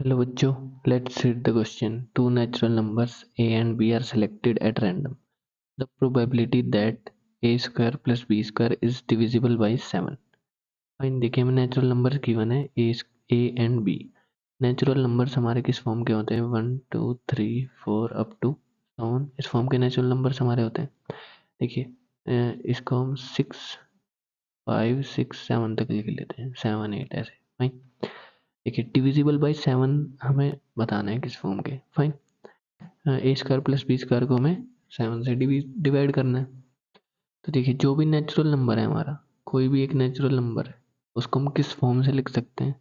Hello बच्चों, let's read the question. Two natural numbers a and b are selected at random. The probability that a square plus b square is divisible by 7. Fine देखिए हमें natural number given है A and B. Natural numbers हमारे किस form के होते हैं? 1 2 3 4 up to 7. इस form के नेचुरल नंबर्स हमारे होते हैं. देखिए इसको हम 6 5 6 7 तक लिख लेते हैं, 7 8 ऐसे. फाइन देखिए डिविजिबल बाई 7 हमें बताना है किस फॉर्म के. फाइन ए स्क्वायर प्लस बी स्क्वायर को हमें 7 से डिवाइड करना है. तो देखिए जो भी नेचुरल नंबर है हमारा, कोई भी एक नेचुरल नंबर है, उसको हम किस फॉर्म से लिख सकते हैं?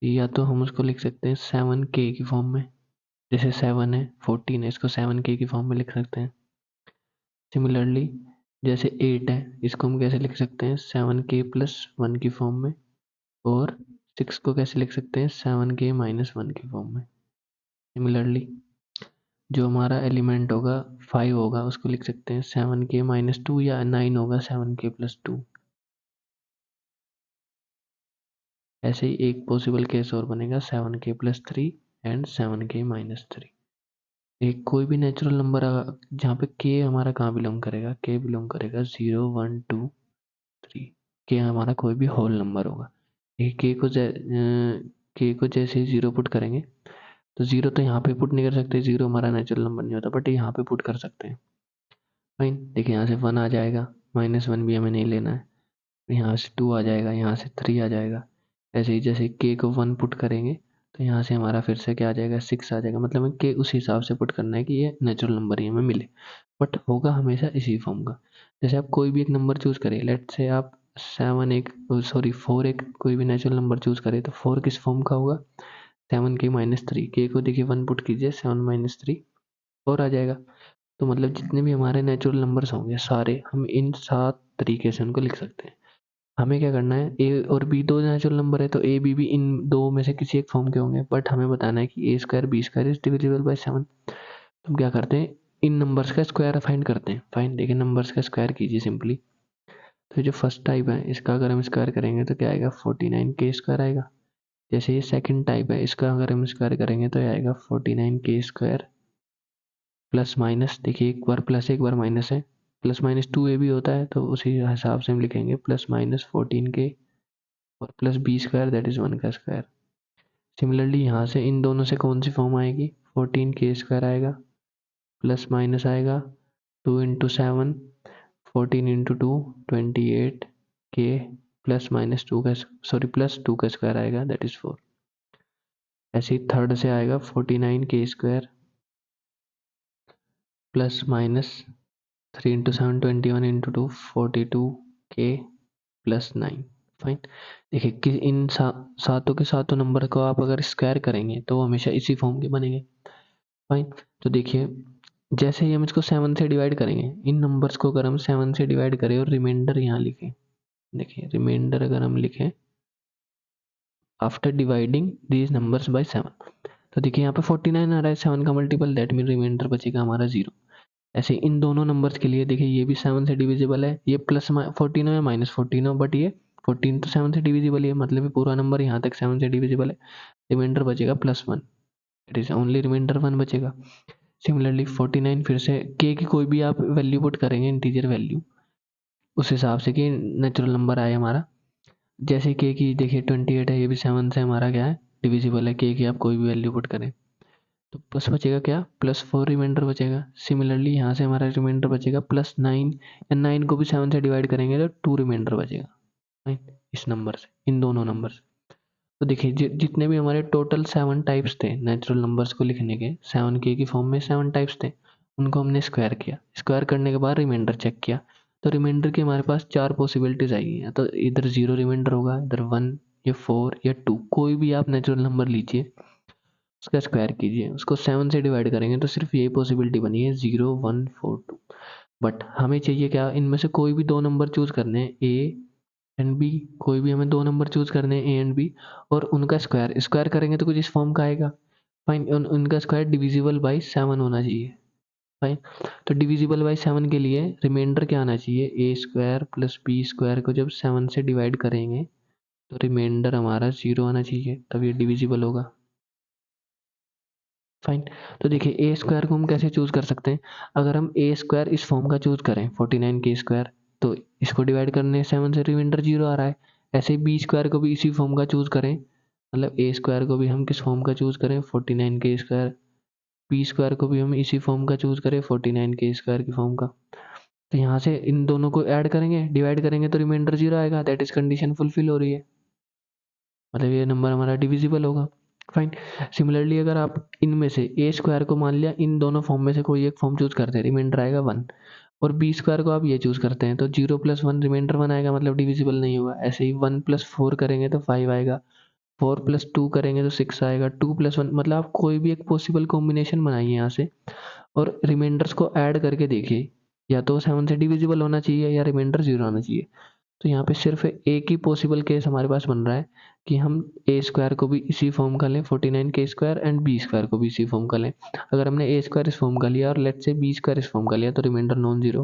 या तो हम उसको लिख सकते हैं 7k की फॉर्म में, जैसे 7 है 14 है, इसको 7k की फॉर्म में लिख सकते हैं. सिमिलरली जैसे 8 है, इसको हम कैसे लिख सकते हैं? 7k प्लस 1 की फॉर्म में. और 6 को कैसे लिख सकते हैं? 7k माइनस 1 की फॉर्म में. सिमिलरली जो हमारा एलिमेंट होगा 5 होगा, उसको लिख सकते हैं 7k माइनस 2, या 9 होगा 7k प्लस 2. ऐसे ही एक पॉसिबल केस और बनेगा 7k plus 3 and 7k minus 3. एक कोई भी नेचुरल नंबर जहाँ पे k हमारा कहाँ बिलोंग करेगा? k बिलोंग करेगा 0 1 2 3. k हमारा कोई भी होल नंबर होगा. k को जैसे ही 0 पुट करेंगे तो 0 तो यहाँ पे पुट नहीं कर सकते, 0 हमारा नेचुरल नंबर नहीं होता, बट यहाँ पे पुट कर सकते हैं. फाइन देखिए यहाँ से 1 आ जाएगा, -1 भी हमें नहीं लेना है. यहाँ से 2 आ जाएगा, यहाँ से 3 आ जाएगा. ऐसे ही जैसे k को 1 पुट करेंगे तो यहाँ से हमारा फिर से क्या आ जाएगा? 6 आ जाएगा. मतलब हमें k उस हिसाब से पुट करना है कि ये नेचुरल नंबर ही हमें मिले, बट होगा हमेशा इसी फॉर्म का. जैसे आप कोई भी एक नंबर चूज करें, लेट से आप 4 एक कोई भी नेचुरल नंबर चूज करें, तो 4 किस फॉर्म का होगा? 7k minus 3. k को देखिए 1 पुट कीजिए, 7 माइनस 3 4 आ जाएगा. तो मतलब जितने भी हमारे नेचुरल नंबर्स होंगे सारे हम इन 7 तरीके से उनको लिख सकते हैं. हमें क्या करना है? ए और बी दो नेचुरल नंबर है, तो ए बी भी इन दो में से किसी एक फॉर्म के होंगे, बट हमें बताना है कि A square B square is divisible by 7. तो हम क्या करते हैं? इन नंबर्स का स्क्वायर फाइंड करते हैं. फाइन देखिए नंबर्स का स्क्वायर कीजिए सिंपली. तो जो फर्स्ट टाइप है इसका अगर हम स्क्वायर करेंगे तो क्या आएगा? 49k स्क्वायर आएगा. जैसे ये सेकंड टाइप है, इसका अगर हम स्क्वायर करेंगे तो ये आएगा 49k स्क्वायर प्लस माइनस. देखिए एक बार प्लस एक बार माइनस है, प्लस माइनस 2a भी होता है, तो उसी हिसाब से हम लिखेंगे प्लस माइनस 14k और plus B square that is 1 का स्क्वायर. सिमिलरली यहाँ से इन दोनों से कौन सी फॉर्म आएगी? 14k स्क्वायर आएगा, प्लस माइनस आएगा 2 into 7, 14 into 2 28k plus minus 2 का प्लस 2 का स्क्वायर आएगा दैट इज 4. ऐसे ही थर्ड से आएगा 49k square plus minus 3 into 7 21 into 2 42k plus 9. Fine देखिए कि इन सातों के सातों नंबर को आप अगर स्क्वायर करेंगे तो वो हमेशा इसी फॉर्म के बनेंगे. फाइन तो देखिए जैसे ही हम इसको 7 से डिवाइड करेंगे, इन नंबर्स को अगर हम 7 से डिवाइड करें और रिमाइंडर यहाँ लिखें, देखिए रिमाइंडर अगर हम लिखें after dividing these numbers by 7, तो देखिए यहाँ पे 49 आ रहा है 7 का मल्टीपल, दैट मीन रिमाइंडर बचेगा हमारा 0. ऐसे इन दोनों नंबर्स के लिए देखिए ये भी 7 से डिविजिबल है, ये प्लस 14 हो या माइनस 14 हो, बट ये 14 तो 7 से डिविजिबल है, मतलब ये पूरा नंबर यहाँ तक 7 से डिविजिबल है. रिमाइंडर बचेगा +1, इट इज ओनली रिमाइंडर 1 बचेगा. सिमिलरली 49 फिर से k की कोई भी आप वैल्यू पुट करेंगे, इंटीजर वैल्यू, उस हिसाब से कि नेचुरल नंबर आए हमारा. जैसे k की देखिए 28 है, ये भी 7 से हमारा क्या है? डिविजिबल है. k की आप कोई भी वैल्यू पुट करें तो बस बचेगा क्या? +4 रिमाइंडर बचेगा. सिमिलरली यहाँ से हमारा रिमाइंडर बचेगा +9, या 9 को भी 7 से डिवाइड करेंगे तो 2 रिमाइंडर बचेगा. राइट इस नंबर से, इन दोनों नंबर से. तो देखिए जितने भी हमारे टोटल 7 टाइप्स थे नेचुरल नंबर्स को लिखने के, 7k की फॉर्म में 7 टाइप्स थे, उनको हमने स्क्वायर किया. स्क्वायर करने के बाद रिमाइंडर चेक किया, तो रिमाइंडर की हमारे पास 4 पॉसिबिलिटीज आई हैं. तो इधर 0 रिमाइंडर होगा, इधर 1 या 4 या 2, कोई भी आप नेचुरल नंबर लीजिए, उसका स्क्वायर कीजिए, उसको 7 से डिवाइड करेंगे तो सिर्फ यही पॉसिबिलिटी बनी है 0 1 4 2. बट हमें चाहिए क्या? इनमें से कोई भी दो नंबर चूज करने हैं, ए एंड बी. कोई भी हमें दो नंबर चूज करने हैं, ए एंड बी, और उनका स्क्वायर स्क्वायर करेंगे तो कुछ इस फॉर्म का आएगा. फाइन उनका स्क्वायर डिविजिबल बाई 7 होना चाहिए. फाइन तो डिविजिबल बाई 7 के लिए रिमाइंडर क्या आना चाहिए? ए स्क्वायर प्लस बी स्क्वायर को जब 7 से डिवाइड करेंगे तो रिमाइंडर हमारा 0 आना चाहिए, तब ये डिविजिबल होगा। फाइन। तो देखिए ए स्क्वायर को हम कैसे चूज कर सकते हैं। अगर हम ए स्क्वायर इस फॉर्म का चूज करें 49 के स्क्वायर, तो इसको डिवाइड करने 7 से रिमाइंडर 0 आ रहा है। ऐसे ही बी स्क्वायर को भी इसी फॉर्म का चूज करें, मतलब ए स्क्वायर को भी हम किस फॉर्म का चूज करें 49 के स्क्वायर, बी स्क्वायर को भी हम इसी फॉर्म का चूज करें 49 के स्क्वायर की फॉर्म का। तो यहाँ से इन दोनों को ऐड करेंगे, डिवाइड करेंगे तो रिमाइंडर 0 आएगा, दैट इज कंडीशन फुलफिल हो रही है, मतलब ये नंबर हमारा डिविजिबल होगा। फाइन। सिमिलरली अगर आप इनमें से ए स्क्वायर को मान लिया इन दोनों फॉर्म में से कोई एक फॉर्म चूज करते हैं, रिमाइंडर आएगा 1, और बी स्क्वायर को आप ये चूज करते हैं तो 0 + 1 रिमाइंडर 1 आएगा, मतलब डिविजिबल नहीं होगा। ऐसे ही 1 + 4 करेंगे तो 5 आएगा, 4 + 2 करेंगे तो 6 आएगा, 2 + 1, मतलब आप कोई भी एक पॉसिबल कॉम्बिनेशन बनाइए यहाँ से और रिमाइंडर्स को ऐड करके देखिए, या तो 7 से डिविजिबल होना चाहिए या रिमाइंडर 0 आना चाहिए। तो यहाँ पे सिर्फ एक ही पॉसिबल केस हमारे पास बन रहा है कि हम ए स्क्वायर को भी इसी फॉर्म का लें 49 के स्क्वायर, एंड बी स्क्वायर को भी इसी फॉर्म का लें। अगर हमने ए स्क्वायर इस फॉर्म का लिया और लेट से बी स्क्वायर इस फॉर्म का लिया तो रिमाइंडर नॉन जीरो,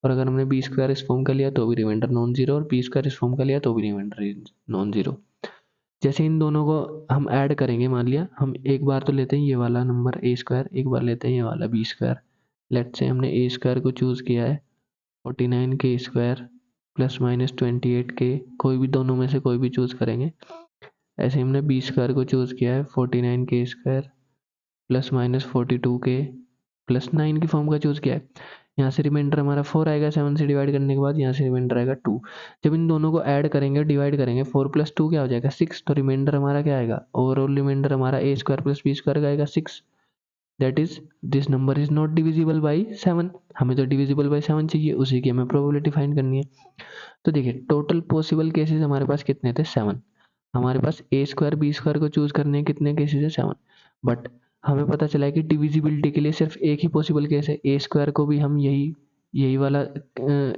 और अगर हमने बी स्क्वायर इस फॉर्म का लिया तो भी रिमाइंडर नॉन जीरो, और बी स्क्वायर इस फॉर्म का लिया तो भी रिमाइंडर नॉन जीरो। जैसे इन दोनों को हम ऐड करेंगे, मान लिया हम एक बार तो लेते हैं ये वाला नंबर ए स्क्वायर, एक बार लेते हैं ये वाला बी स्क्वायर। लेट से हमने ए स्क्वायर को चूज़ किया है 49 के स्क्वायर +- 28 के, कोई भी दोनों में से कोई भी चूज़ करेंगे। ऐसे हमने बी स्क्वायर को चूज़ किया है 49 के स्क्वायर +- 42 के +9 की फॉर्म का चूज़ किया है। यहाँ से रिमाइंडर हमारा 4 आएगा 7 से डिवाइड करने के बाद, यहाँ से रिमाइंडर आएगा 2। जब इन दोनों को ऐड करेंगे डिवाइड करेंगे 4 + 2 क्या हो जाएगा 6, तो रिमाइंडर हमारा क्या आएगा, ओवरऑल रिमाइंडर हमारा ए स्क्वायर प्लस बी स्क्वायर का आएगा 6। That is this number is not divisible by 7। हमें तो डिविजिबल बाई 7 चाहिए, उसी की हमें प्रोबेबिलिटी फाइंड करनी है। तो देखिए टोटल पॉसिबल केसेस हमारे पास कितने थे 7। हमारे पास ए स्क्वायर बी स्क्वायर को चूज करने के कितने केसेस है 7, बट हमें पता चला है कि डिविजिबिलिटी के लिए सिर्फ एक ही पॉसिबल केस है, ए स्क्वायर को भी हम यही यही वाला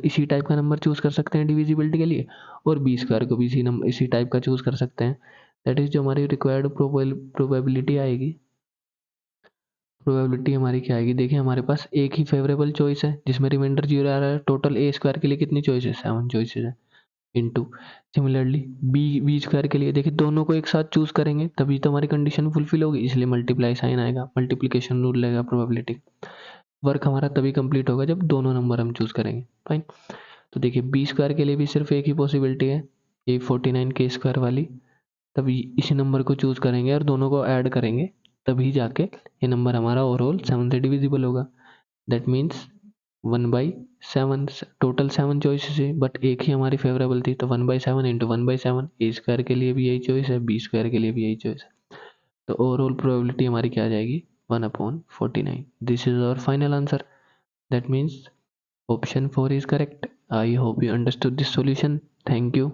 इसी टाइप का नंबर चूज कर सकते हैं डिविजिबिलिटी के लिए, और बी स्क्वायर को भी इसी टाइप का चूज कर सकते हैं। दैट इज जो हमारी रिक्वायर्ड प्रोबेबिलिटी आएगी। प्रोबेबिलिटी हमारी क्या आएगी, देखिए हमारे पास एक ही फेवरेबल चॉइस है जिसमें रिमाइंडर 0 आ रहा है। टोटल ए स्क्वायर के लिए कितनी चॉइस है 7 चॉइसेस है, into similarly B B square के लिए देखिए दोनों को एक साथ चूज करेंगे तभी तो हमारी कंडीशन फुलफिल होगी, इसलिए मल्टीप्लाई साइन आएगा, मल्टीप्लिकेशन रूल लगेगा प्रोबेबिलिटी। वर्क हमारा तभी कंप्लीट होगा जब दोनों नंबर हम चूज करेंगे। फाइन। तो देखिए बी स्क्वायर के लिए भी सिर्फ एक ही पॉसिबिलिटी है, ये 49 के स्क्वायर वाली, तभी इसी नंबर को चूज करेंगे और दोनों को ऐड करेंगे, तभी जाके ये नंबर हमारा ओवरऑल 7 से डिविजिबल होगा। दैट मीन्स 1/7, टोटल 7 चॉइसेस है बट एक ही हमारी फेवरेबल थी, तो 1/7 इंटू 1/7, ए स्क्वायर के लिए भी यही चॉइस है, बी स्क्वायर के लिए भी यही चॉइस है। तो ओवरऑल प्रोबेबिलिटी हमारी क्या आ जाएगी 1/49। This is our final answer. That means option 4 is correct. I hope you understood this solution. Thank you.